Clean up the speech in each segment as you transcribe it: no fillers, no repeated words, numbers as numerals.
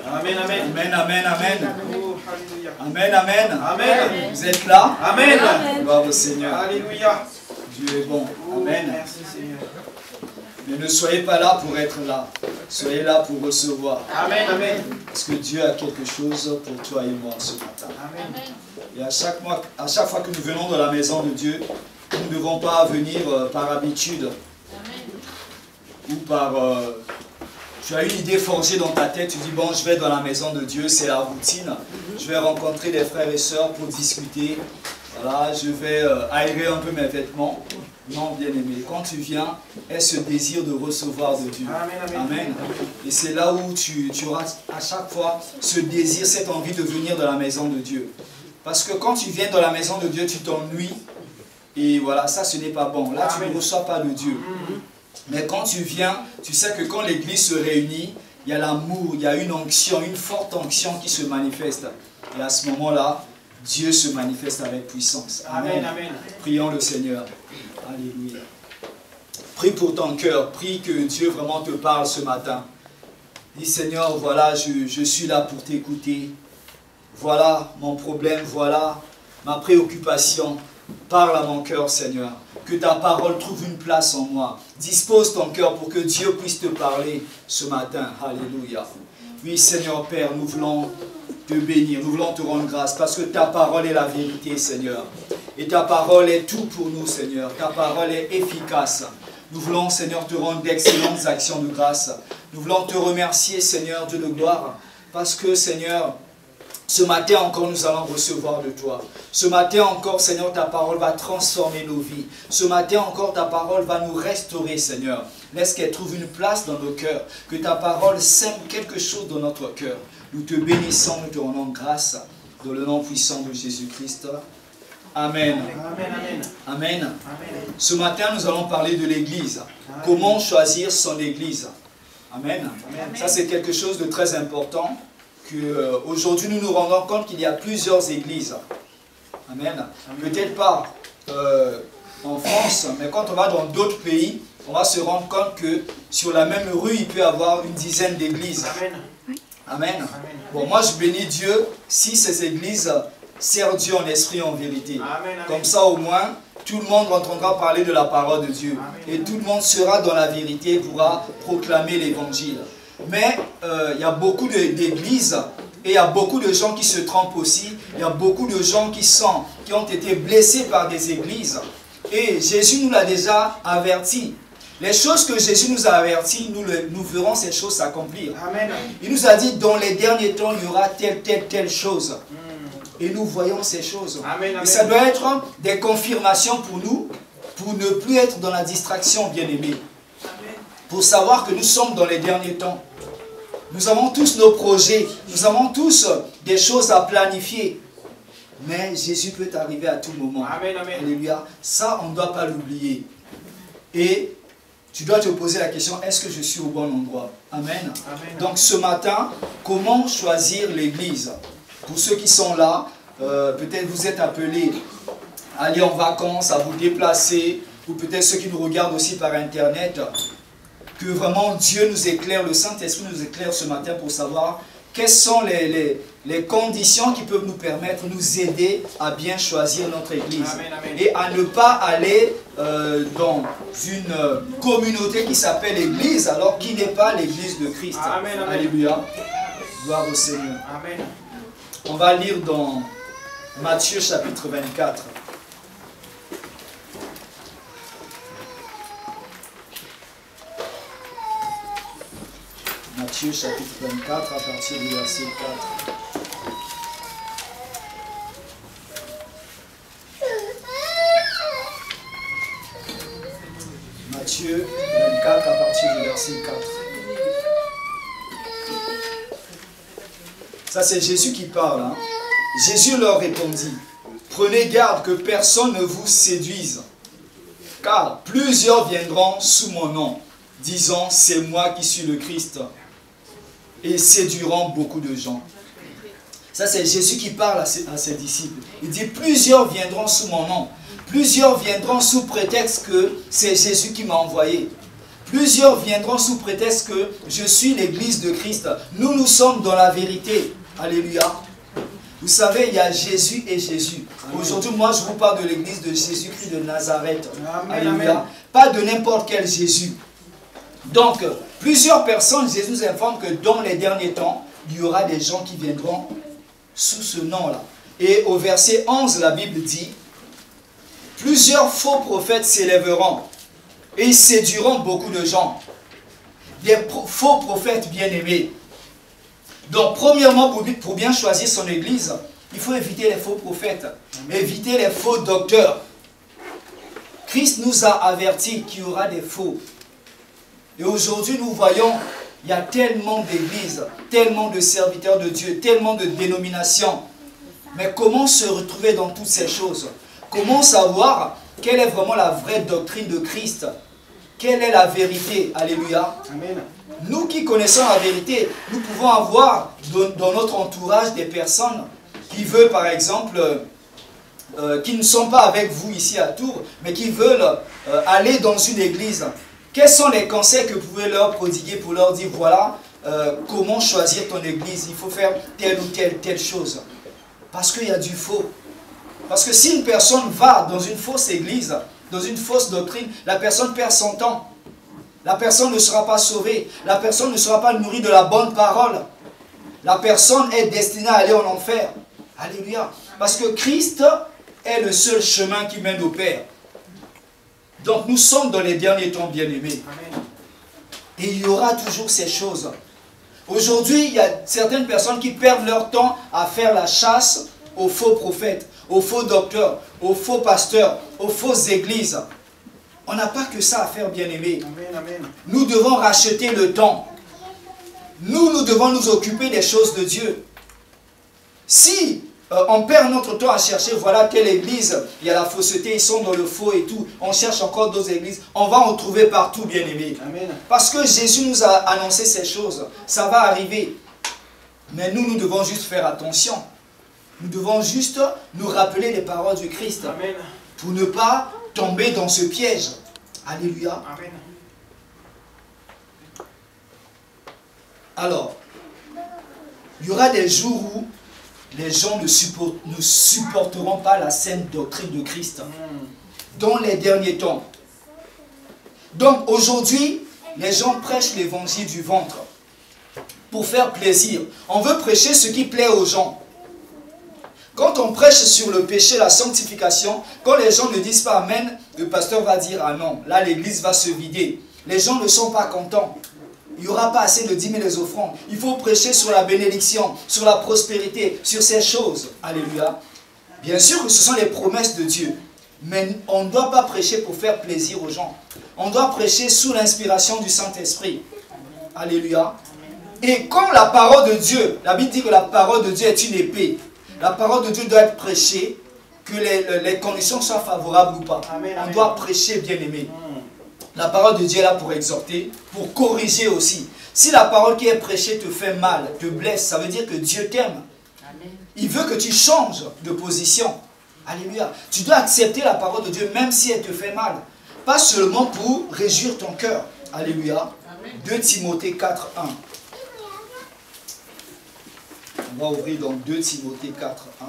Amen, amen. Amen, amen, amen. Oh, alléluia. Amen, amen. Amen. Vous êtes là? Amen. Gloire au Seigneur. Alléluia. Dieu est bon. Oh, Amen. merci Seigneur. Mais ne soyez pas là pour être là. Soyez là pour recevoir. Amen, amen. Parce que Dieu a quelque chose pour toi et moi ce matin. Amen. Et à chaque fois que nous venons dans la maison de Dieu, nous ne devons pas venir par habitude. Ou par... tu as une idée forgée dans ta tête, tu dis bon, je vais dans la maison de Dieu, c'est la routine. Je vais rencontrer des frères et sœurs pour discuter. Voilà, je vais aérer un peu mes vêtements. Non, bien aimé, quand tu viens, est ce désir de recevoir de Dieu. Amen, amen. Amen. Et c'est là où tu auras à chaque fois ce désir, cette envie de venir dans la maison de Dieu. Parce que quand tu viens dans la maison de Dieu, tu t'ennuies. Et voilà, ça ce n'est pas bon. Là, tu ne reçois pas de Dieu. Mais quand tu viens, tu sais que quand l'église se réunit, il y a l'amour, il y a une onction, une forte onction qui se manifeste. Et à ce moment-là, Dieu se manifeste avec puissance. Amen. Amen, amen. Prions le Seigneur. Alléluia. Prie pour ton cœur. Prie que Dieu vraiment te parle ce matin. Dis Seigneur, voilà, je suis là pour t'écouter. Voilà mon problème, voilà ma préoccupation. Parle à mon cœur, Seigneur. Que ta parole trouve une place en moi. Dispose ton cœur pour que Dieu puisse te parler ce matin. Alléluia. Oui, Seigneur Père, nous voulons te bénir, nous voulons te rendre grâce parce que ta parole est la vérité, Seigneur. Et ta parole est tout pour nous, Seigneur. Ta parole est efficace. Nous voulons, Seigneur, te rendre d'excellentes actions de grâce. Nous voulons te remercier, Seigneur, Dieu de gloire, parce que, Seigneur, ce matin encore, nous allons recevoir de toi. Ce matin encore, Seigneur, ta parole va transformer nos vies. Ce matin encore, ta parole va nous restaurer, Seigneur. Laisse qu'elle trouve une place dans nos cœurs. Que ta parole sème quelque chose dans notre cœur. Nous te bénissons, nous te rendons grâce. Dans le nom puissant de Jésus-Christ. Amen. Amen, amen. Amen. Amen. Ce matin, nous allons parler de l'Église. Comment choisir son Église. Amen. Amen. Ça, c'est quelque chose de très important. Aujourd'hui, nous nous rendons compte qu'il y a plusieurs églises. Amen. Peut-être pas en France, mais quand on va dans d'autres pays, on va se rendre compte que sur la même rue, il peut y avoir une dizaine d'églises. Amen. Amen. Amen. Bon, moi, je bénis Dieu si ces églises servent Dieu en esprit et en vérité. Amen. Comme ça, au moins, tout le monde entendra parler de la parole de Dieu. Amen. Et tout le monde sera dans la vérité et pourra proclamer l'évangile. Mais il y a beaucoup d'églises et il y a beaucoup de gens qui se trompent aussi. Il y a beaucoup de gens qui ont été blessés par des églises. Et Jésus nous l'a déjà averti. Les choses que Jésus nous a averties, nous verrons ces choses s'accomplir. Amen. Il nous a dit, dans les derniers temps, il y aura telle chose. Et nous voyons ces choses. Amen, amen. Et ça doit être des confirmations pour nous, pour ne plus être dans la distraction, bien-aimés. Pour savoir que nous sommes dans les derniers temps. Nous avons tous nos projets, nous avons tous des choses à planifier. Mais Jésus peut arriver à tout moment. Amen, amen. Alléluia. Ça, on ne doit pas l'oublier. Et tu dois te poser la question, est-ce que je suis au bon endroit? Amen. Amen. Donc ce matin, comment choisir l'église? Pour ceux qui sont là, peut-être vous êtes appelés à aller en vacances, à vous déplacer, ou peut-être ceux qui nous regardent aussi par Internet, que vraiment Dieu nous éclaire, le Saint-Esprit nous éclaire ce matin pour savoir quelles sont les conditions qui peuvent nous permettre, nous aider à bien choisir notre église. Amen, amen. Et à ne pas aller dans une communauté qui s'appelle église, alors qui n'est pas l'église de Christ. Amen, amen. Alléluia. Gloire au Seigneur. Amen. On va lire dans Matthieu chapitre 24. Matthieu chapitre 24 à partir du verset 4. Matthieu 24 à partir du verset 4. Ça c'est Jésus qui parle. Hein. Jésus leur répondit, prenez garde que personne ne vous séduise, car plusieurs viendront sous mon nom, disant c'est moi qui suis le Christ, et séduiront beaucoup de gens. Ça c'est Jésus qui parle à ses disciples. Il dit plusieurs viendront sous mon nom, plusieurs viendront sous prétexte que c'est Jésus qui m'a envoyé. Plusieurs viendront sous prétexte que je suis l'église de Christ. Nous sommes dans la vérité. Alléluia. Vous savez, il y a Jésus et Jésus. Aujourd'hui, moi, je vous parle de l'église de Jésus-Christ de Nazareth. Amen, Alléluia. amen. Pas de n'importe quel Jésus. Donc, plusieurs personnes, Jésus nous informe que dans les derniers temps, il y aura des gens qui viendront sous ce nom-là. Et au verset 11, la Bible dit, plusieurs faux prophètes s'élèveront et ils séduiront beaucoup de gens. Des faux prophètes bien-aimés. Donc, premièrement, pour bien choisir son église, il faut éviter les faux prophètes, éviter les faux docteurs. Christ nous a avertis qu'il y aura des faux. Et aujourd'hui, nous voyons, il y a tellement d'églises, tellement de serviteurs de Dieu, tellement de dénominations. Mais comment se retrouver dans toutes ces choses? Comment savoir quelle est vraiment la vraie doctrine de Christ? Quelle est la vérité? Alléluia. Amen. Nous qui connaissons la vérité, nous pouvons avoir dans notre entourage des personnes qui veulent, par exemple, qui ne sont pas avec vous ici à Tours, mais qui veulent aller dans une église. Quels sont les conseils que vous pouvez leur prodiguer pour leur dire, voilà, comment choisir ton église? Il faut faire telle ou telle chose. Parce qu'il y a du faux. Parce que si une personne va dans une fausse église, dans une fausse doctrine, la personne perd son temps. La personne ne sera pas sauvée. La personne ne sera pas nourrie de la bonne parole. La personne est destinée à aller en enfer. Alléluia. Parce que Christ est le seul chemin qui mène au Père. Donc nous sommes dans les derniers temps, bien-aimés. Et il y aura toujours ces choses. Aujourd'hui, il y a certaines personnes qui perdent leur temps à faire la chasse aux faux prophètes, aux faux docteurs, aux faux pasteurs, aux fausses églises. On n'a pas que ça à faire, bien-aimés. Nous devons racheter le temps. Nous devons nous occuper des choses de Dieu. Si on perd notre temps à chercher, voilà telle église, il y a la fausseté, ils sont dans le faux et tout, on cherche encore d'autres églises, on va en trouver partout, bien-aimés. Parce que Jésus nous a annoncé ces choses, ça va arriver. Mais nous devons juste faire attention. Nous devons juste nous rappeler les paroles du Christ. Amen. Pour ne pas tomber dans ce piège. Alléluia. Amen. Alors, il y aura des jours où les gens ne supporteront pas la saine doctrine de Christ. Dans les derniers temps. Donc aujourd'hui, les gens prêchent l'évangile du ventre. Pour faire plaisir. On veut prêcher ce qui plaît aux gens. Quand on prêche sur le péché, la sanctification, quand les gens ne disent pas Amen, le pasteur va dire ah non, là l'église va se vider. Les gens ne sont pas contents. Il n'y aura pas assez de dîmes et des offrandes. Il faut prêcher sur la bénédiction, sur la prospérité, sur ces choses. Alléluia. Bien sûr que ce sont les promesses de Dieu. Mais on ne doit pas prêcher pour faire plaisir aux gens. On doit prêcher sous l'inspiration du Saint-Esprit. Alléluia. Et comme la parole de Dieu, la Bible dit que la parole de Dieu est une épée. La parole de Dieu doit être prêchée, que les conditions soient favorables ou pas. Amen, On amen. doit prêcher, bien-aimé. La parole de Dieu est là pour exhorter, pour corriger aussi. Si la parole qui est prêchée te fait mal, te blesse, ça veut dire que Dieu t'aime. Il veut que tu changes de position. Alléluia. Tu dois accepter la parole de Dieu même si elle te fait mal. Pas seulement pour réjouir ton cœur. Alléluia. 2 Timothée 4, 1. On va ouvrir dans 2 Timothée 4, 1.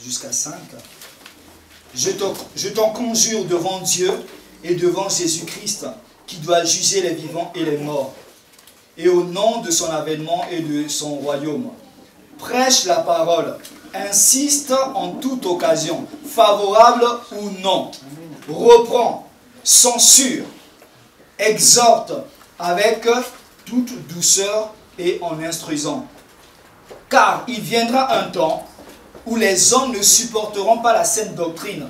Jusqu'à 5. Je t'en conjure devant Dieu et devant Jésus-Christ, qui doit juger les vivants et les morts, et au nom de son avènement et de son royaume. Prêche la parole, insiste en toute occasion, favorable ou non, reprend, censure, exhorte avec toute douceur et en instruisant. Car il viendra un temps où les hommes ne supporteront pas la saine doctrine,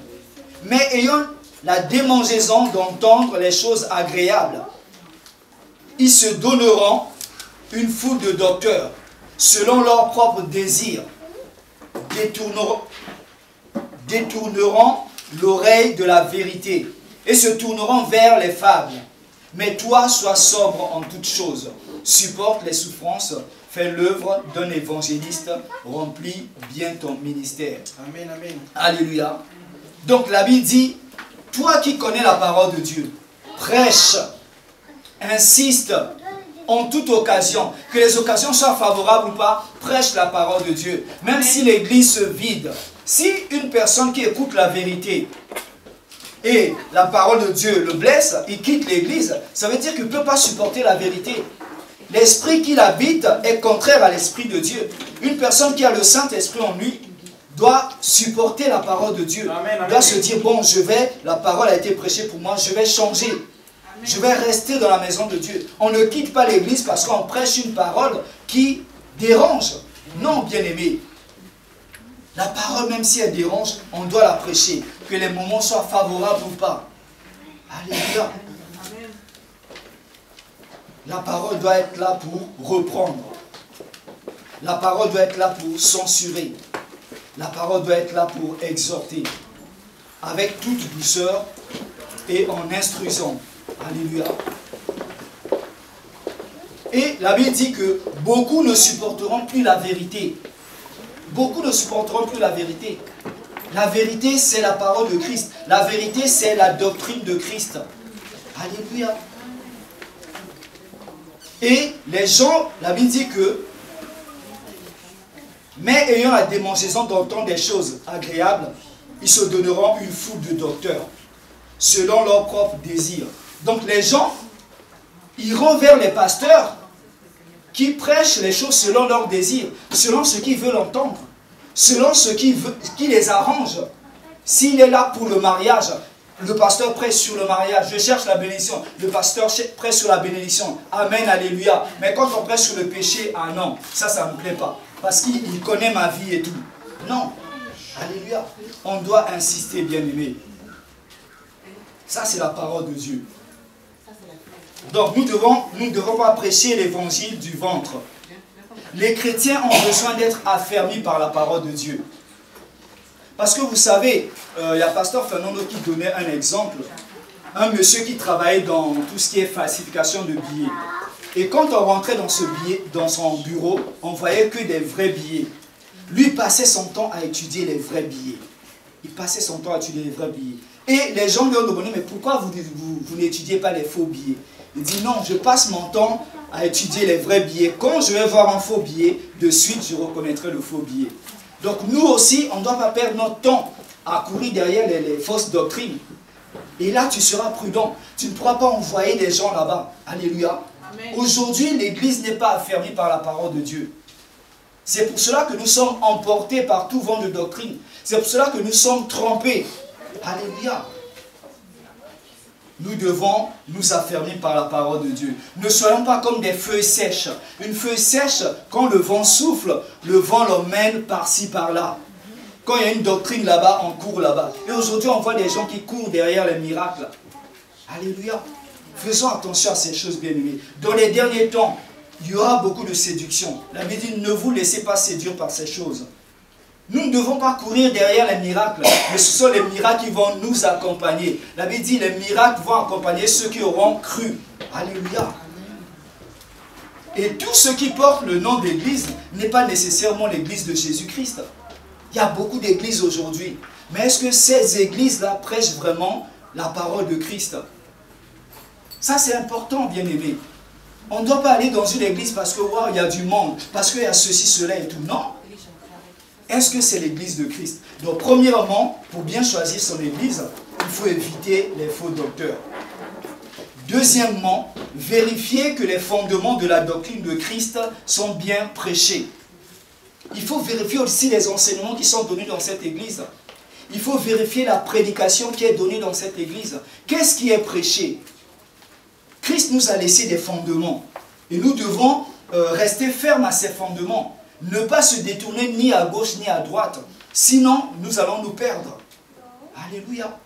mais ayant la démangeaison d'entendre les choses agréables, ils se donneront une foule de docteurs, selon leurs propres désirs, détourneront l'oreille de la vérité et se tourneront vers les fables. Mais toi, sois sobre en toutes choses. Supporte les souffrances. Fais l'œuvre d'un évangéliste. Remplis bien ton ministère. Amen, amen. Alléluia. Donc la Bible dit, toi qui connais la parole de Dieu, prêche, insiste en toute occasion, que les occasions soient favorables ou pas, prêche la parole de Dieu. Même si l'église se vide, si une personne qui écoute la vérité et la parole de Dieu le blesse, il quitte l'église, ça veut dire qu'il ne peut pas supporter la vérité. L'esprit qui l'habite est contraire à l'esprit de Dieu. Une personne qui a le Saint-Esprit en lui doit supporter la parole de Dieu. Amen, amen. Doit se dire, bon, la parole a été prêchée pour moi, je vais changer. Je vais rester dans la maison de Dieu. On ne quitte pas l'église parce qu'on prêche une parole qui dérange. Non, bien-aimé. La parole, même si elle dérange, on doit la prêcher. Que les moments soient favorables ou pas. Alléluia. La parole doit être là pour reprendre. La parole doit être là pour censurer. La parole doit être là pour exhorter. Avec toute douceur et en instruisant. Alléluia. Et la Bible dit que beaucoup ne supporteront plus la vérité. Beaucoup ne supporteront plus la vérité. La vérité, c'est la parole de Christ. La vérité, c'est la doctrine de Christ. Alléluia. Et les gens, la Bible dit que, mais ayant la démangeaison d'entendre des choses agréables, ils se donneront une foule de docteurs, selon leurs propres désirs. Donc les gens iront vers les pasteurs qui prêchent les choses selon leurs désirs, selon ce qu'ils veulent entendre, selon ce qui les arrange. S'il est là pour le mariage, le pasteur prêche sur le mariage, je cherche la bénédiction, le pasteur prêche sur la bénédiction, amen, alléluia. Mais quand on prêche sur le péché, ah non, ça ne me plaît pas, parce qu'il connaît ma vie et tout. Non, alléluia, on doit insister, bien-aimé. Ça, c'est la parole de Dieu. Donc, nous ne devons pas prêcher l'évangile du ventre. Les chrétiens ont besoin d'être affermis par la parole de Dieu. Parce que vous savez, il y a pasteur Fernando qui donnait un exemple. Un monsieur qui travaillait dans tout ce qui est falsification de billets. Et quand on rentrait dans son bureau, on voyait que des vrais billets. Lui passait son temps à étudier les vrais billets. Il passait son temps à étudier les vrais billets. Et les gens lui ont demandé, mais pourquoi vous n'étudiez pas les faux billets? Il dit, non, je passe mon temps à étudier les vrais billets. Quand je vais voir un faux billet, de suite, je reconnaîtrai le faux billet. Donc nous aussi, on ne doit pas perdre notre temps à courir derrière les fausses doctrines. Et là, tu seras prudent. Tu ne pourras pas envoyer des gens là-bas. Alléluia. Aujourd'hui, l'Église n'est pas affermie par la parole de Dieu. C'est pour cela que nous sommes emportés par tout vent de doctrine. C'est pour cela que nous sommes trompés. Alléluia. Nous devons nous affermir par la parole de Dieu. Ne soyons pas comme des feuilles sèches. Une feuille sèche, quand le vent souffle, le vent l'emmène par-ci, par-là. Quand il y a une doctrine là-bas, on court là-bas. Et aujourd'hui, on voit des gens qui courent derrière les miracles. Alléluia. Faisons attention à ces choses, bien-aimées. Dans les derniers temps, il y aura beaucoup de séduction. La Bible dit, ne vous laissez pas séduire par ces choses. Nous ne devons pas courir derrière les miracles, mais ce sont les miracles qui vont nous accompagner. La Bible dit, les miracles vont accompagner ceux qui auront cru. Alléluia. Et tout ce qui porte le nom d'église n'est pas nécessairement l'église de Jésus-Christ. Il y a beaucoup d'églises aujourd'hui. Mais est-ce que ces églises-là prêchent vraiment la parole de Christ? Ça, c'est important, bien-aimé. On ne doit pas aller dans une église parce que, wow, il y a du monde, parce qu'il y a ceci, cela et tout. Non. Est-ce que c'est l'église de Christ? Donc, premièrement, pour bien choisir son église, il faut éviter les faux docteurs. Deuxièmement, vérifier que les fondements de la doctrine de Christ sont bien prêchés. Il faut vérifier aussi les enseignements qui sont donnés dans cette église. Il faut vérifier la prédication qui est donnée dans cette église. Qu'est-ce qui est prêché? Christ nous a laissé des fondements. Et nous devons rester fermes à ces fondements. Ne pas se détourner ni à gauche ni à droite. Sinon, nous allons nous perdre. Alléluia.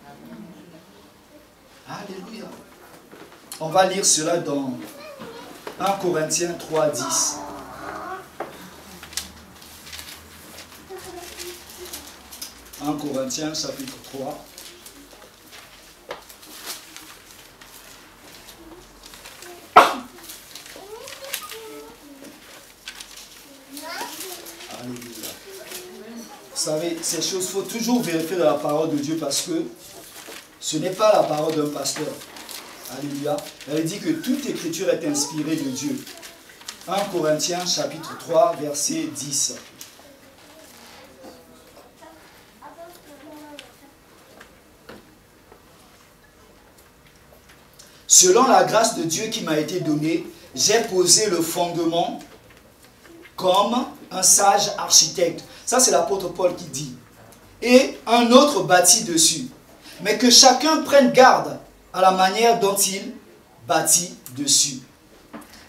Alléluia. On va lire cela dans 1 Corinthiens 3, 10. 1 Corinthiens chapitre 3. Vous savez, ces choses, il faut toujours vérifier dans la parole de Dieu parce que ce n'est pas la parole d'un pasteur. Alléluia. Elle dit que toute écriture est inspirée de Dieu. 1 Corinthiens chapitre 3, verset 10. Selon la grâce de Dieu qui m'a été donnée, j'ai posé le fondement comme un sage architecte. Ça, c'est l'apôtre Paul qui dit. Et un autre bâtit dessus. Mais que chacun prenne garde à la manière dont il bâtit dessus.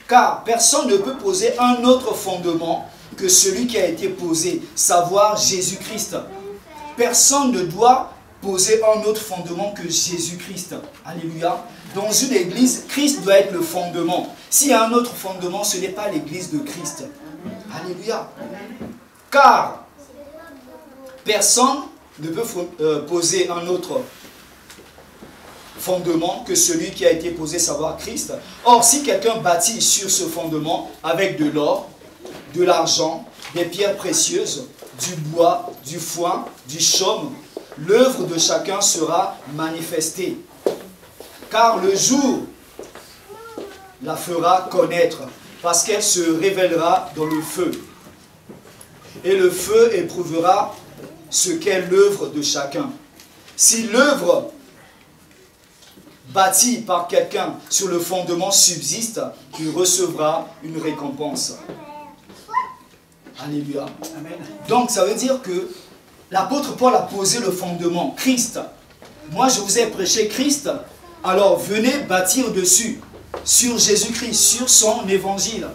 Car personne ne peut poser un autre fondement que celui qui a été posé, savoir Jésus-Christ. Personne ne doit poser un autre fondement que Jésus-Christ. Alléluia. Dans une église, Christ doit être le fondement. S'il y a un autre fondement, ce n'est pas l'église de Christ. Alléluia. Car personne ne peut poser un autre fondement que celui qui a été posé, savoir Christ. Or, si quelqu'un bâtit sur ce fondement avec de l'or, de l'argent, des pierres précieuses, du bois, du foin, du chaume, l'œuvre de chacun sera manifestée. Car le jour la fera connaître, parce qu'elle se révélera dans le feu. Et le feu éprouvera ce qu'est l'œuvre de chacun. Si l'œuvre bâtie par quelqu'un sur le fondement subsiste, il recevra une récompense. Alléluia. Amen. Donc ça veut dire que l'apôtre Paul a posé le fondement, Christ. Moi je vous ai prêché Christ, alors venez bâtir dessus, sur Jésus-Christ, sur son évangile.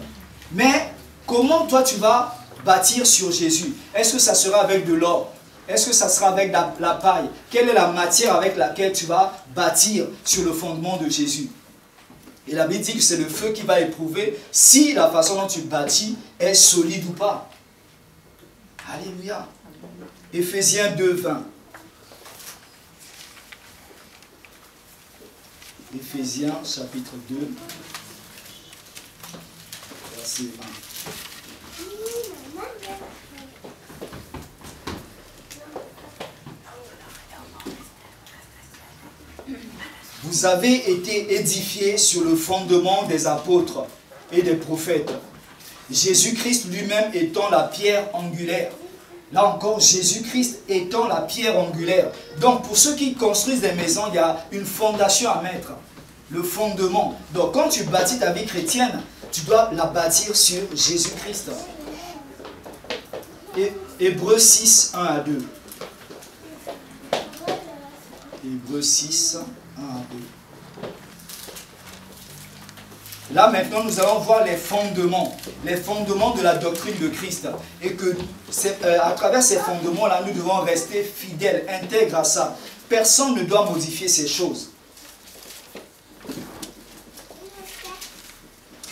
Mais comment toi tu vas bâtir sur Jésus? Est-ce que ça sera avec de l'or? Est-ce que ça sera avec la paille? Quelle est la matière avec laquelle tu vas bâtir sur le fondement de Jésus? Et la Bible dit que c'est le feu qui va éprouver si la façon dont tu bâtis est solide ou pas. Alléluia. Éphésiens 2, 20. Éphésiens chapitre 2, verset 20. Vous avez été édifiés sur le fondement des apôtres et des prophètes. Jésus-Christ lui-même étant la pierre angulaire. Là encore, Jésus-Christ étant la pierre angulaire. Donc, pour ceux qui construisent des maisons, il y a une fondation à mettre. Le fondement. Donc, quand tu bâtis ta vie chrétienne, tu dois la bâtir sur Jésus-Christ. Et Hébreux 6, 1 à 2. Hébreux 6, 1 à 2. Là maintenant nous allons voir les fondements de la doctrine de Christ. Et que à travers ces fondements-là, nous devons rester fidèles, intègres à ça. Personne ne doit modifier ces choses.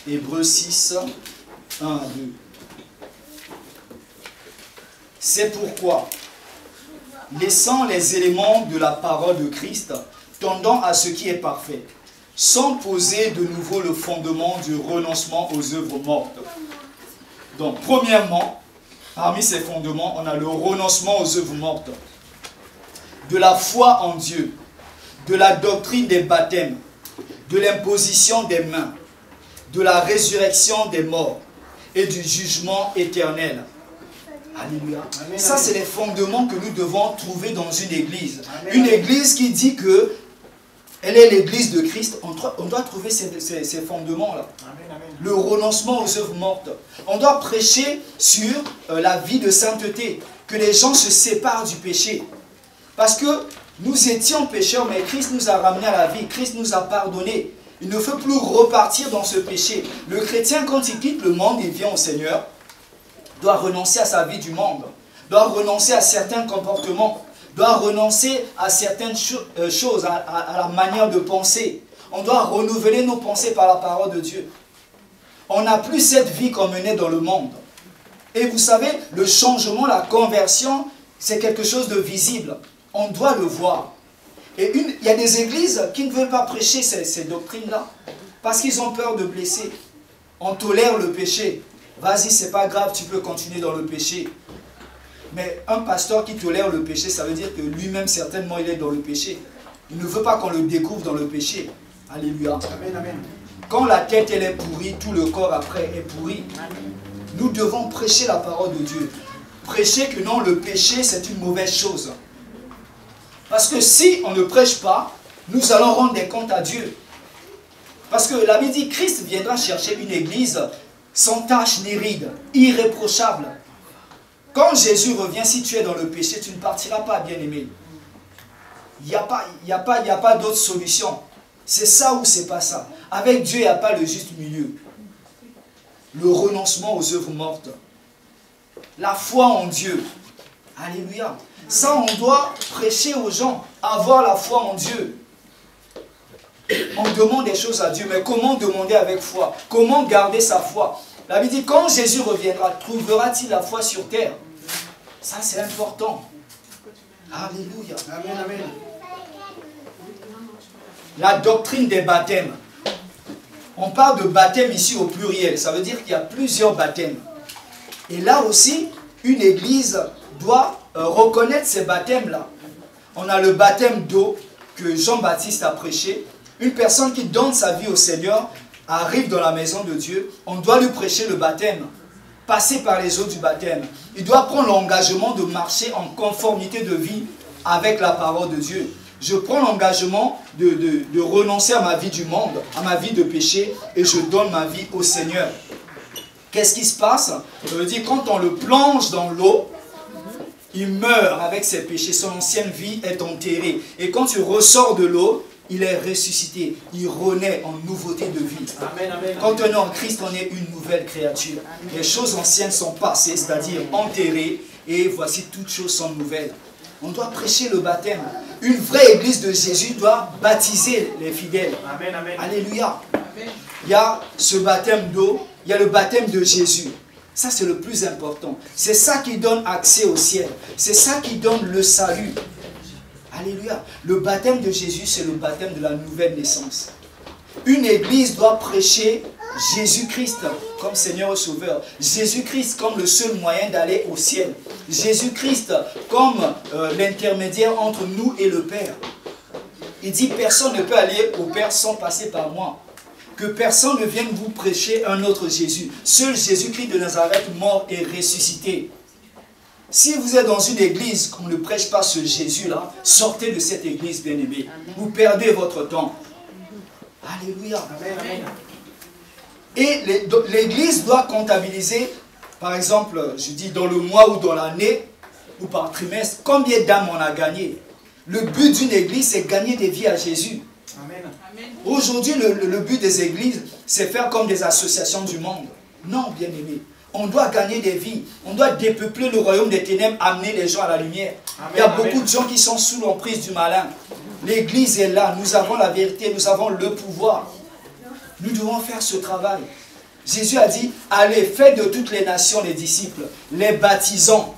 Hébreux 6, 1 à 2. C'est pourquoi, laissant les éléments de la parole de Christ, tendant à ce qui est parfait, sans poser de nouveau le fondement du renoncement aux œuvres mortes. Donc, premièrement, parmi ces fondements, on a le renoncement aux œuvres mortes, de la foi en Dieu, de la doctrine des baptêmes, de l'imposition des mains, de la résurrection des morts et du jugement éternel. Alléluia. Amen. Ça, c'est les fondements que nous devons trouver dans une église. Amen. Une église qui dit que elle est l'église de Christ. On doit trouver ces fondements-là. Le renoncement aux œuvres mortes. On doit prêcher sur la vie de sainteté. Que les gens se séparent du péché. Parce que nous étions pécheurs, mais Christ nous a ramenés à la vie. Christ nous a pardonnés. Il ne faut plus repartir dans ce péché. Le chrétien, quand il quitte le monde, il vient au Seigneur, doit renoncer à sa vie du monde. Doit renoncer à certains comportements. Doit renoncer à certaines choses, à la manière de penser. On doit renouveler nos pensées par la parole de Dieu. On n'a plus cette vie qu'on menait dans le monde. Et vous savez, le changement, la conversion, c'est quelque chose de visible. On doit le voir. Et il y a des églises qui ne veulent pas prêcher ces doctrines-là parce qu'ils ont peur de blesser. On tolère le péché. Vas-y, c'est pas grave, tu peux continuer dans le péché. Mais un pasteur qui tolère le péché, ça veut dire que lui-même, certainement, il est dans le péché. Il ne veut pas qu'on le découvre dans le péché. Alléluia. Amen, amen. Quand la tête, elle est pourrie, tout le corps après est pourri. Nous devons prêcher la parole de Dieu. Prêcher que non, le péché, c'est une mauvaise chose. Parce que si on ne prêche pas, nous allons rendre des comptes à Dieu. Parce que la Bible dit, Christ viendra chercher une église sans tache ni ride, irréprochable. Quand Jésus revient, si tu es dans le péché, tu ne partiras pas, bien-aimé. Il n'y a pas d'autre solution. C'est ça ou c'est pas ça. Avec Dieu, il n'y a pas le juste milieu. Le renoncement aux œuvres mortes. La foi en Dieu. Alléluia. Ça, on doit prêcher aux gens. Avoir la foi en Dieu. On demande des choses à Dieu, mais comment demander avec foi? Comment garder sa foi? La Bible dit, quand Jésus reviendra, trouvera-t-il la foi sur terre? Ça, c'est important. Alléluia. Amen, amen. La doctrine des baptêmes. On parle de baptême ici au pluriel. Ça veut dire qu'il y a plusieurs baptêmes. Et là aussi, une église doit reconnaître ces baptêmes-là. On a le baptême d'eau que Jean-Baptiste a prêché. Une personne qui donne sa vie au Seigneur arrive dans la maison de Dieu. On doit lui prêcher le baptême. Passer par les eaux du baptême. Il doit prendre l'engagement de marcher en conformité de vie avec la parole de Dieu. Je prends l'engagement de renoncer à ma vie du monde, à ma vie de péché, et je donne ma vie au Seigneur. Qu'est-ce qui se passe? Ça veut dire quand on le plonge dans l'eau, il meurt avec ses péchés, son ancienne vie est enterrée. Et quand tu ressors de l'eau, il est ressuscité, il renaît en nouveauté de vie. Amen, amen. Quand on est en Christ, on est une nouvelle créature. Les choses anciennes sont passées, c'est-à-dire enterrées, et voici toutes choses sont nouvelles. On doit prêcher le baptême. Une vraie église de Jésus doit baptiser les fidèles. Amen, amen. Alléluia. Il y a ce baptême d'eau, il y a le baptême de Jésus. Ça, c'est le plus important. C'est ça qui donne accès au ciel. C'est ça qui donne le salut. Alléluia. Le baptême de Jésus, c'est le baptême de la nouvelle naissance. Une église doit prêcher Jésus-Christ comme Seigneur et Sauveur. Jésus-Christ comme le seul moyen d'aller au ciel. Jésus-Christ comme l'intermédiaire entre nous et le Père. Il dit, personne ne peut aller au Père sans passer par moi. Que personne ne vienne vous prêcher un autre Jésus. Seul Jésus-Christ de Nazareth, mort et ressuscité. Si vous êtes dans une église qu'on ne prêche pas ce Jésus-là, sortez de cette église, bien-aimés. Vous perdez votre temps. Alléluia. Amen, amen. Et l'église doit comptabiliser, par exemple, je dis dans le mois ou dans l'année, ou par trimestre, combien d'âmes on a gagné. Le but d'une église, c'est gagner des vies à Jésus. Amen. Aujourd'hui, le but des églises, c'est faire comme des associations du monde. Non, bien-aimés. On doit gagner des vies. On doit dépeupler le royaume des ténèbres, amener les gens à la lumière. Amen, Il y a amen. beaucoup de gens qui sont sous l'emprise du malin. L'église est là. Nous avons la vérité. Nous avons le pouvoir. Nous devons faire ce travail. Jésus a dit, allez, faites de toutes les nations les disciples, les baptisant.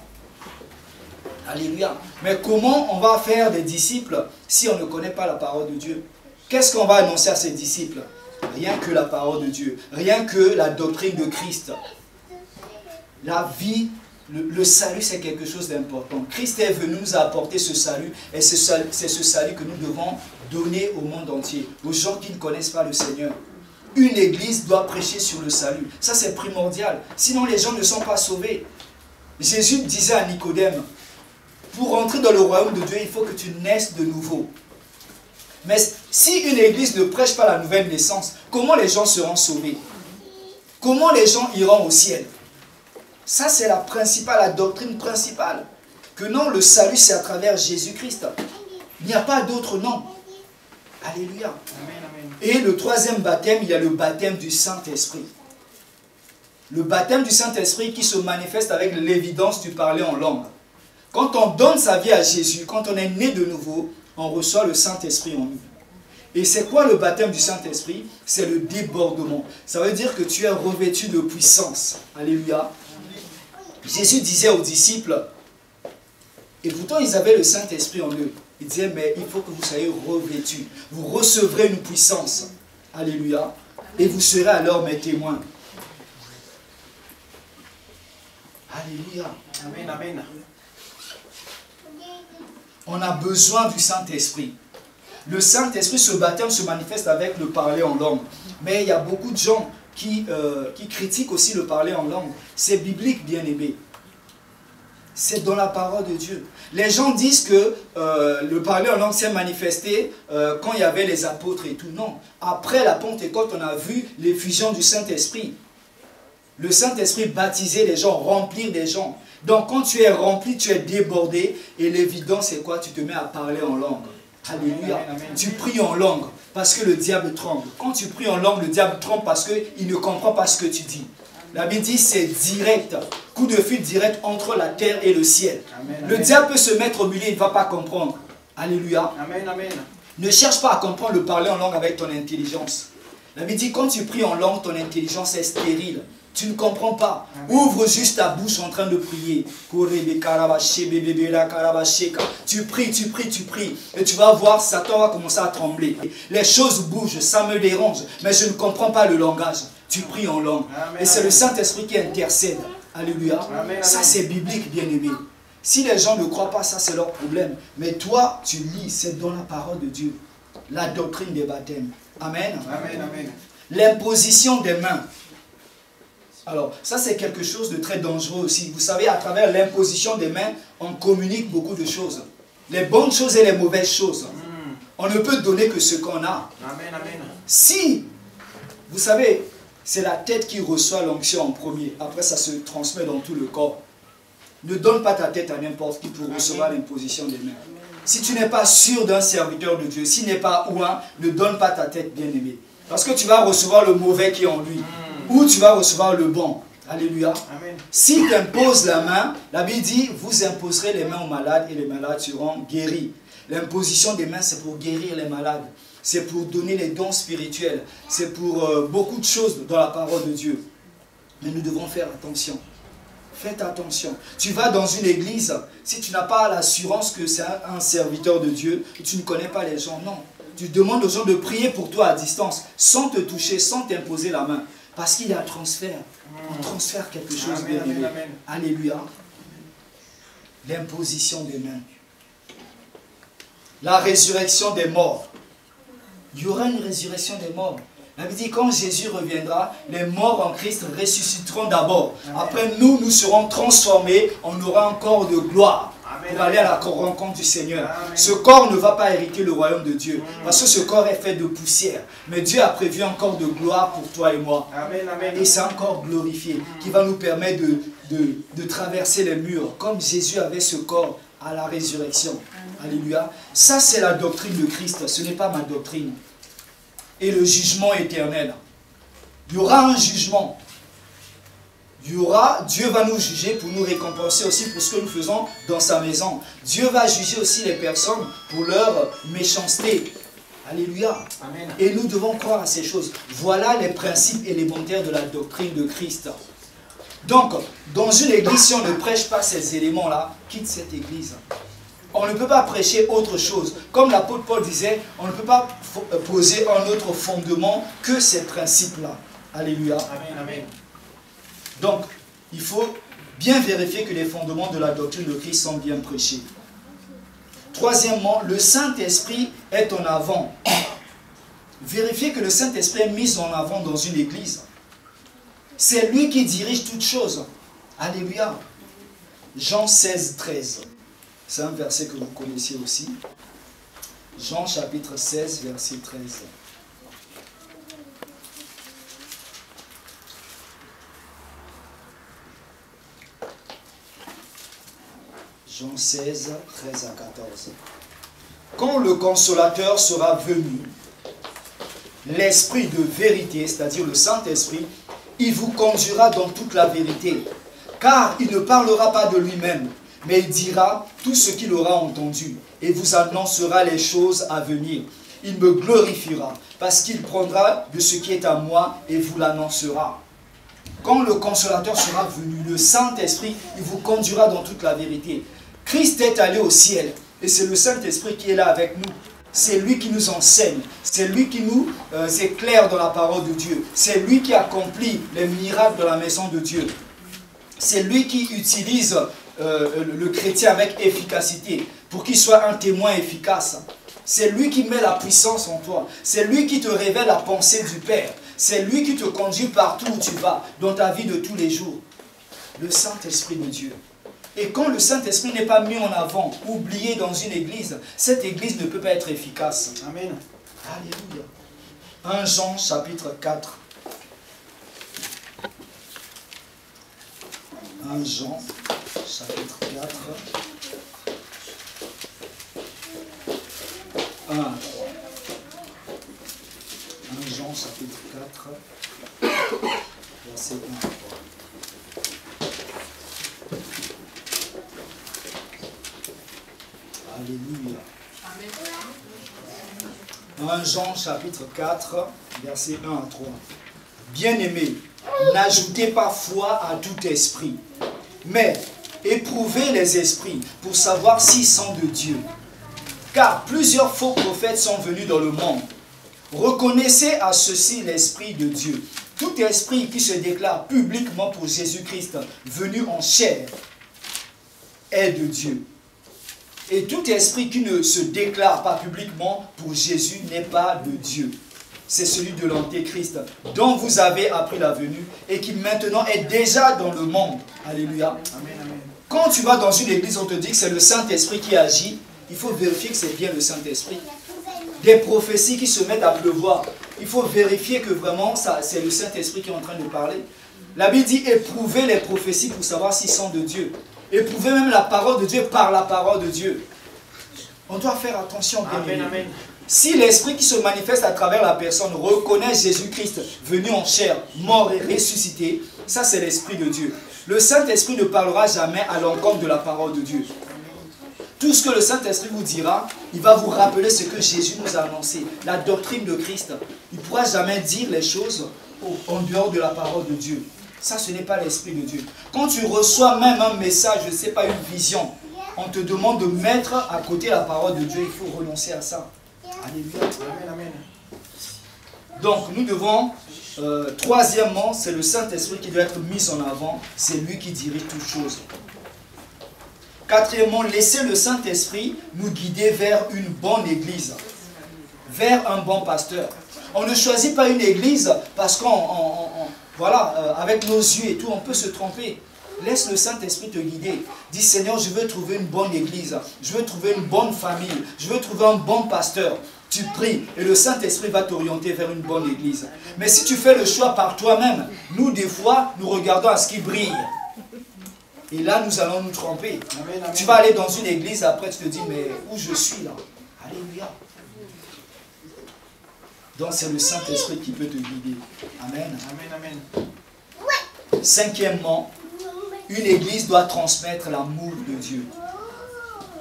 Alléluia. Mais comment on va faire des disciples si on ne connaît pas la parole de Dieu? Qu'est-ce qu'on va annoncer à ces disciples? Rien que la parole de Dieu. Rien que la doctrine de Christ. La vie, le salut, c'est quelque chose d'important. Christ est venu nous apporter ce salut. Et c'est ce salut que nous devons donner au monde entier. Aux gens qui ne connaissent pas le Seigneur. Une église doit prêcher sur le salut. Ça, c'est primordial. Sinon, les gens ne sont pas sauvés. Jésus disait à Nicodème, pour entrer dans le royaume de Dieu, il faut que tu naisses de nouveau. Mais si une église ne prêche pas la nouvelle naissance, comment les gens seront sauvés? Comment les gens iront au ciel? Ça, c'est la doctrine principale. Que non, le salut, c'est à travers Jésus-Christ. Il n'y a pas d'autre nom. Alléluia. Amen, amen. Et le troisième baptême, il y a le baptême du Saint-Esprit. Le baptême du Saint-Esprit qui se manifeste avec l'évidence du parler en langue. Quand on donne sa vie à Jésus, quand on est né de nouveau, on reçoit le Saint-Esprit en nous. Et c'est quoi le baptême du Saint-Esprit? C'est le débordement. Ça veut dire que tu es revêtu de puissance. Alléluia. Jésus disait aux disciples, et pourtant ils avaient le Saint-Esprit en eux. Il disait, mais il faut que vous soyez revêtus. Vous recevrez une puissance. Alléluia. Et vous serez alors mes témoins. Alléluia. Amen, amen. On a besoin du Saint-Esprit. Le Saint-Esprit, ce baptême se manifeste avec le parler en langue. Mais il y a beaucoup de gens qui critiquent aussi le parler en langue. C'est biblique, bien-aimé. C'est dans la parole de Dieu. Les gens disent que le parler en langue s'est manifesté quand il y avait les apôtres et tout. Non. Après la Pentecôte, on a vu l'effusion du Saint-Esprit. Le Saint-Esprit baptisait les gens, remplir des gens. Donc quand tu es rempli, tu es débordé. Et l'évidence, c'est quoi? Tu te mets à parler en langue. Alléluia. Amen, amen. Tu pries en langue parce que le diable tremble. Quand tu pries en langue, le diable tremble parce qu'il ne comprend pas ce que tu dis. La Bible dit c'est direct. Coup de fil direct entre la terre et le ciel. Amen, Le amen. diable peut se mettre au milieu, il ne va pas comprendre. Alléluia. Amen, amen. Ne cherche pas à comprendre le parler en langue avec ton intelligence. La Bible dit quand tu pries en langue, ton intelligence est stérile. Tu ne comprends pas. Amen. Ouvre juste ta bouche en train de prier. Tu pries, tu pries, tu pries. Et tu vas voir, Satan va commencer à trembler. Les choses bougent, ça me dérange. Mais je ne comprends pas le langage. Tu pries en langue. Amen, Et c'est le amen. Saint-Esprit qui intercède. Alléluia. Amen, Ça amen. c'est biblique, bien-aimé. Si les gens ne croient pas, ça c'est leur problème. Mais toi, tu lis, c'est dans la parole de Dieu. La doctrine des baptêmes. Amen. Amen, amen. L'imposition des mains. Alors, ça c'est quelque chose de très dangereux aussi. Vous savez, à travers l'imposition des mains, on communique beaucoup de choses. Les bonnes choses et les mauvaises choses. On ne peut donner que ce qu'on a. Amen, amen. Si, vous savez, c'est la tête qui reçoit l'onction en premier. Après, ça se transmet dans tout le corps. Ne donne pas ta tête à n'importe qui pour recevoir l'imposition des mains. Si tu n'es pas sûr d'un serviteur de Dieu, s'il n'est pas ouin, ne donne pas ta tête, bien-aimé. Parce que tu vas recevoir le mauvais qui est en lui. Ou tu vas recevoir le bon. Alléluia. Amen. Si tu imposes la main, la Bible dit, vous imposerez les mains aux malades et les malades seront guéris. L'imposition des mains, c'est pour guérir les malades. C'est pour donner les dons spirituels. C'est pour beaucoup de choses dans la parole de Dieu. Mais nous devons faire attention. Faites attention. Tu vas dans une église, si tu n'as pas l'assurance que c'est un serviteur de Dieu, et tu ne connais pas les gens, non. Tu demandes aux gens de prier pour toi à distance, sans te toucher, sans t'imposer la main. Parce qu'il y a un transfert. On transfère quelque chose, Amen, bien aimé. amen, amen. Alléluia. L'imposition des mains. La résurrection des morts. Il y aura une résurrection des morts. La Bible dit, quand Jésus reviendra, les morts en Christ ressusciteront d'abord. Après, nous serons transformés, on aura encore de gloire. Amen. Pour aller à la rencontre du Seigneur. Amen. Ce corps ne va pas hériter le royaume de Dieu. Parce que ce corps est fait de poussière. Mais Dieu a prévu encore de gloire pour toi et moi. Amen, amen. Et c'est encore glorifié. Qui va nous permettre de traverser les murs. Comme Jésus avait ce corps à la résurrection. Alléluia. Ça c'est la doctrine de Christ. Ce n'est pas ma doctrine. Et le jugement éternel. Il y aura un jugement. Dieu va nous juger pour nous récompenser aussi pour ce que nous faisons dans sa maison. Dieu va juger aussi les personnes pour leur méchanceté. Alléluia. Amen. Et nous devons croire à ces choses. Voilà les principes élémentaires de la doctrine de Christ. Donc, dans une église, si on ne prêche pas ces éléments-là, quitte cette église. On ne peut pas prêcher autre chose. Comme l'apôtre Paul disait, on ne peut pas poser un autre fondement que ces principes-là. Alléluia. Amen, amen. Donc, il faut bien vérifier que les fondements de la doctrine de Christ sont bien prêchés. Troisièmement, le Saint-Esprit est en avant. Vérifiez que le Saint-Esprit est mis en avant dans une église. C'est lui qui dirige toutes choses. Alléluia. Jean 16, 13. C'est un verset que vous connaissez aussi. Jean chapitre 16, verset 13. Jean 16, 13 à 14. Quand le consolateur sera venu, l'Esprit de vérité, c'est-à-dire le Saint-Esprit, il vous conduira dans toute la vérité. Car il ne parlera pas de lui-même, mais il dira tout ce qu'il aura entendu et vous annoncera les choses à venir. Il me glorifiera parce qu'il prendra de ce qui est à moi et vous l'annoncera. Quand le consolateur sera venu, le Saint-Esprit, il vous conduira dans toute la vérité. Christ est allé au ciel et c'est le Saint-Esprit qui est là avec nous. C'est lui qui nous enseigne, c'est lui qui nous éclaire dans la parole de Dieu. C'est lui qui accomplit les miracles de la maison de Dieu. C'est lui qui utilise le chrétien avec efficacité, pour qu'il soit un témoin efficace. C'est lui qui met la puissance en toi. C'est lui qui te révèle la pensée du Père. C'est lui qui te conduit partout où tu vas, dans ta vie de tous les jours. Le Saint-Esprit de Dieu. Et quand le Saint-Esprit n'est pas mis en avant, oublié dans une église, cette église ne peut pas être efficace. Amen. Alléluia. 1 Jean chapitre 4. 1 Jean chapitre 4. 1 à 3. 1 Jean chapitre 4. Verset 1 à 3. Alléluia. 1 Jean chapitre 4, verset 1 à 3. Bien-aimés, n'ajoutez pas foi à tout esprit, mais éprouvez les esprits pour savoir s'ils sont de Dieu. Car plusieurs faux prophètes sont venus dans le monde. Reconnaissez à ceci l'Esprit de Dieu. Tout esprit qui se déclare publiquement pour Jésus-Christ, venu en chair, est de Dieu. Et tout esprit qui ne se déclare pas publiquement pour Jésus n'est pas de Dieu. C'est celui de l'Antéchrist, dont vous avez appris la venue et qui maintenant est déjà dans le monde. Alléluia. Amen, amen. Quand tu vas dans une église, on te dit que c'est le Saint-Esprit qui agit. Il faut vérifier que c'est bien le Saint-Esprit. Des prophéties qui se mettent à pleuvoir. Il faut vérifier que vraiment c'est le Saint-Esprit qui est en train de parler. La Bible dit éprouvez les prophéties pour savoir s'ils sont de Dieu. Éprouvez même la parole de Dieu par la parole de Dieu. On doit faire attention. Amen, amen. Si l'Esprit qui se manifeste à travers la personne reconnaît Jésus-Christ venu en chair, mort et ressuscité, ça c'est l'Esprit de Dieu. Le Saint-Esprit ne parlera jamais à l'encontre de la parole de Dieu. Tout ce que le Saint-Esprit vous dira, il va vous rappeler ce que Jésus nous a annoncé, la doctrine de Christ. Il ne pourra jamais dire les choses en dehors de la parole de Dieu. Ça, ce n'est pas l'Esprit de Dieu. Quand tu reçois même un message, je ne sais pas, une vision, on te demande de mettre à côté la parole de Dieu, il faut renoncer à ça. Alléluia. Amen, amen. Donc, nous devons, troisièmement, c'est le Saint-Esprit qui doit être mis en avant. C'est lui qui dirige toutes choses. Quatrièmement, laissez le Saint-Esprit nous guider vers une bonne église, vers un bon pasteur. On ne choisit pas une église parce avec nos yeux et tout, on peut se tromper. Laisse le Saint-Esprit te guider. Dis, Seigneur, je veux trouver une bonne église. Je veux trouver une bonne famille. Je veux trouver un bon pasteur. Tu pries et le Saint-Esprit va t'orienter vers une bonne église. Mais si tu fais le choix par toi-même, nous, des fois, nous regardons à ce qui brille. Et là, nous allons nous tromper. Amen, amen. Tu vas aller dans une église, après tu te dis, mais où je suis là? Alléluia. Donc, c'est le Saint-Esprit qui peut te guider. Amen. Amen, amen. Cinquièmement, une église doit transmettre l'amour de Dieu.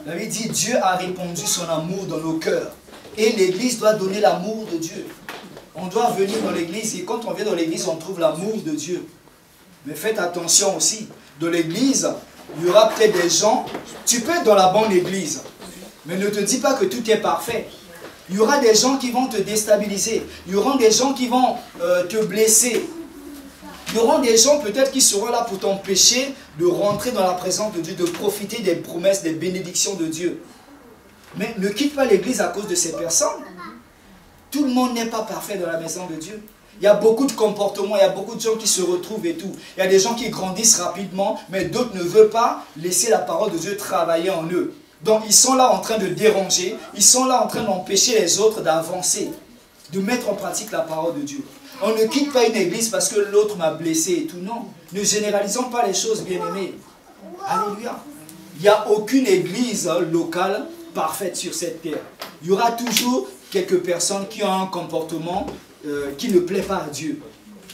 La Bible dit, Dieu a répandu son amour dans nos cœurs. Et l'église doit donner l'amour de Dieu. On doit venir dans l'église et quand on vient dans l'église, on trouve l'amour de Dieu. Mais faites attention aussi. Dans l'église, il y aura peut-être des gens, tu peux être dans la bonne église, mais ne te dis pas que tout est parfait. Il y aura des gens qui vont te déstabiliser. Il y aura des gens qui vont te blesser. Il y aura des gens peut-être qui seront là pour t'empêcher de rentrer dans la présence de Dieu, de profiter des promesses, des bénédictions de Dieu. Mais ne quitte pas l'église à cause de ces personnes. Tout le monde n'est pas parfait dans la maison de Dieu. Il y a beaucoup de comportements, il y a beaucoup de gens qui se retrouvent et tout. Il y a des gens qui grandissent rapidement, mais d'autres ne veulent pas laisser la parole de Dieu travailler en eux. Donc ils sont là en train de déranger, ils sont là en train d'empêcher les autres d'avancer, de mettre en pratique la parole de Dieu. On ne quitte pas une église parce que l'autre m'a blessé et tout. Non, ne généralisons pas les choses, bien-aimés. Alléluia. Il n'y a aucune église locale parfaite sur cette terre. Il y aura toujours quelques personnes qui ont un comportement qui ne plaît pas à Dieu.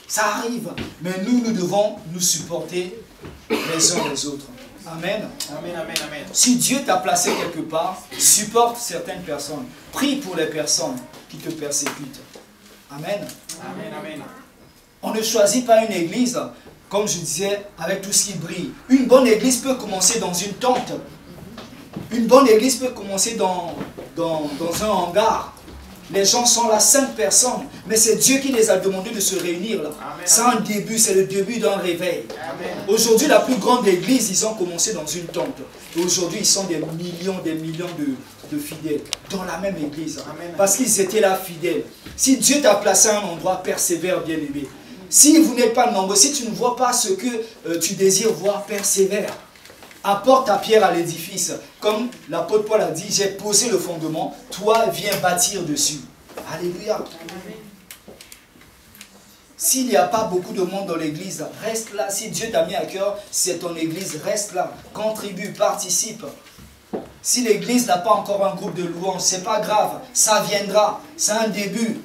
Ça arrive. Mais nous devons nous supporter les uns les autres. Amen. Amen, amen, amen. Si Dieu t'a placé quelque part, supporte certaines personnes. Prie pour les personnes qui te persécutent. Amen. Amen, amen. On ne choisit pas une église, comme je disais, avec tout ce qui brille. Une bonne église peut commencer dans une tente. Une bonne église peut commencer dans un hangar. Les gens sont là, 5 personnes. Mais c'est Dieu qui les a demandé de se réunir là. C'est un début, c'est le début d'un réveil. Aujourd'hui, la plus grande église, ils ont commencé dans une tente. Et aujourd'hui, ils sont des millions de fidèles dans la même église. Parce qu'ils étaient là fidèles. Si Dieu t'a placé à un endroit, persévère, bien-aimé. Si vous n'êtes pas nombreux, si tu ne vois pas ce que tu désires voir, persévère. Apporte ta pierre à l'édifice. Comme l'apôtre Paul a dit, j'ai posé le fondement, toi viens bâtir dessus. Alléluia. S'il n'y a pas beaucoup de monde dans l'église, reste là. Si Dieu t'a mis à cœur, c'est ton église, reste là. Contribue, participe. Si l'église n'a pas encore un groupe de louanges, c'est pas grave, ça viendra. C'est un début.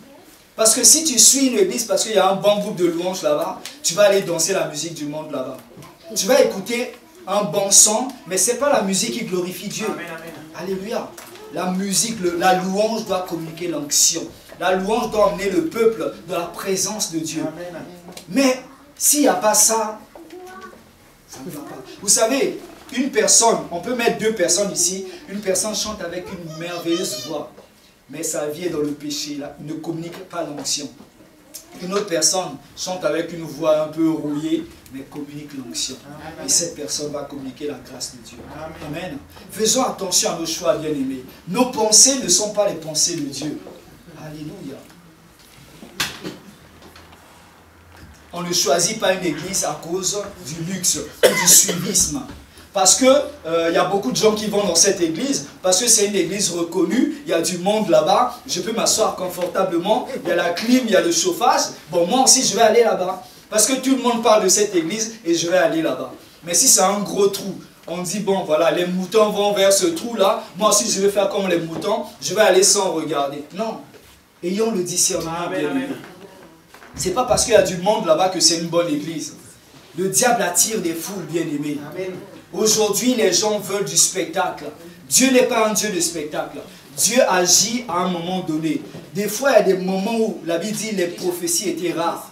Parce que si tu suis une église parce qu'il y a un bon groupe de louanges là-bas, tu vas aller danser la musique du monde là-bas. Tu vas écouter un bon son, mais ce n'est pas la musique qui glorifie Dieu. Amen, amen. Alléluia. La musique, la louange doit communiquer l'onction. La louange doit emmener le peuple dans la présence de Dieu. Amen. Mais s'il n'y a pas ça, ça ne va pas. Vous savez, une personne, on peut mettre deux personnes ici, une personne chante avec une merveilleuse voix, mais sa vie est dans le péché, là, ne communique pas l'onction. Une autre personne chante avec une voix un peu rouillée, mais communique l'onction. Et cette personne va communiquer la grâce de Dieu. Amen. Faisons attention à nos choix, bien-aimés. Nos pensées ne sont pas les pensées de Dieu. Alléluia. On ne choisit pas une église à cause du luxe ou du suivisme. Parce que y a beaucoup de gens qui vont dans cette église, parce que c'est une église reconnue, il y a du monde là-bas, je peux m'asseoir confortablement, il y a la clim, il y a le chauffage, bon moi aussi je vais aller là-bas. Parce que tout le monde parle de cette église et je vais aller là-bas. Mais si c'est un gros trou, on dit bon voilà, les moutons vont vers ce trou-là, moi aussi je vais faire comme les moutons, je vais aller sans regarder. Non, ayons le discernement bien-aimé. C'est pas parce qu'il y a du monde là-bas que c'est une bonne église. Le diable attire des foules bien-aimées. Aujourd'hui, les gens veulent du spectacle. Dieu n'est pas un Dieu de spectacle. Dieu agit à un moment donné. Des fois, il y a des moments où la Bible dit les prophéties étaient rares.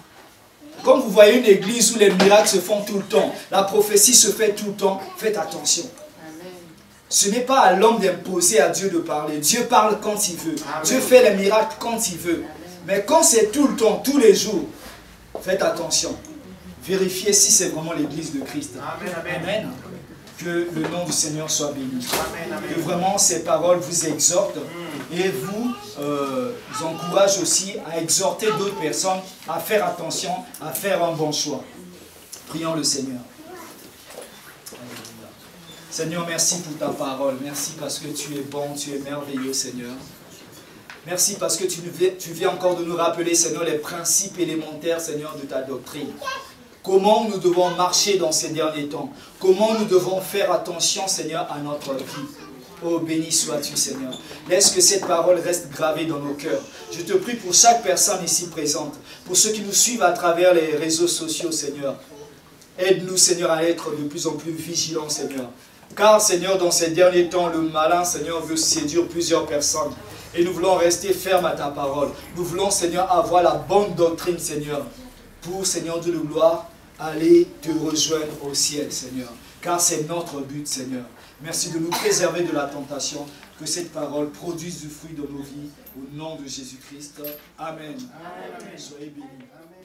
Comme vous voyez une église où les miracles se font tout le temps, la prophétie se fait tout le temps, faites attention. Ce n'est pas à l'homme d'imposer à Dieu de parler. Dieu parle quand il veut. Dieu fait les miracles quand il veut. Mais quand c'est tout le temps, tous les jours, faites attention. Vérifiez si c'est vraiment l'église de Christ. Amen, amen. Amen. Que le nom du Seigneur soit béni. Amen, amen. Que vraiment ces paroles vous exhortent et vous encouragent aussi à exhorter d'autres personnes à faire attention, à faire un bon choix. Prions le Seigneur. Alléluia. Seigneur, merci pour ta parole. Merci parce que tu es bon, tu es merveilleux, Seigneur. Merci parce que tu viens encore de nous rappeler, Seigneur, les principes élémentaires, Seigneur, de ta doctrine. Comment nous devons marcher dans ces derniers temps. Comment nous devons faire attention, Seigneur, à notre vie. Oh, béni sois-tu, Seigneur. Laisse que cette parole reste gravée dans nos cœurs. Je te prie pour chaque personne ici présente, pour ceux qui nous suivent à travers les réseaux sociaux, Seigneur. Aide-nous, Seigneur, à être de plus en plus vigilants, Seigneur. Car, Seigneur, dans ces derniers temps, le malin, Seigneur, veut séduire plusieurs personnes. Et nous voulons rester fermes à ta parole. Nous voulons, Seigneur, avoir la bonne doctrine, Seigneur. Pour, Seigneur Dieu de gloire, aller te rejoindre au ciel, Seigneur. Car c'est notre but, Seigneur. Merci de nous préserver de la tentation. Que cette parole produise du fruit dans nos vies. Au nom de Jésus-Christ. Amen. Amen. Soyez bénis. Amen.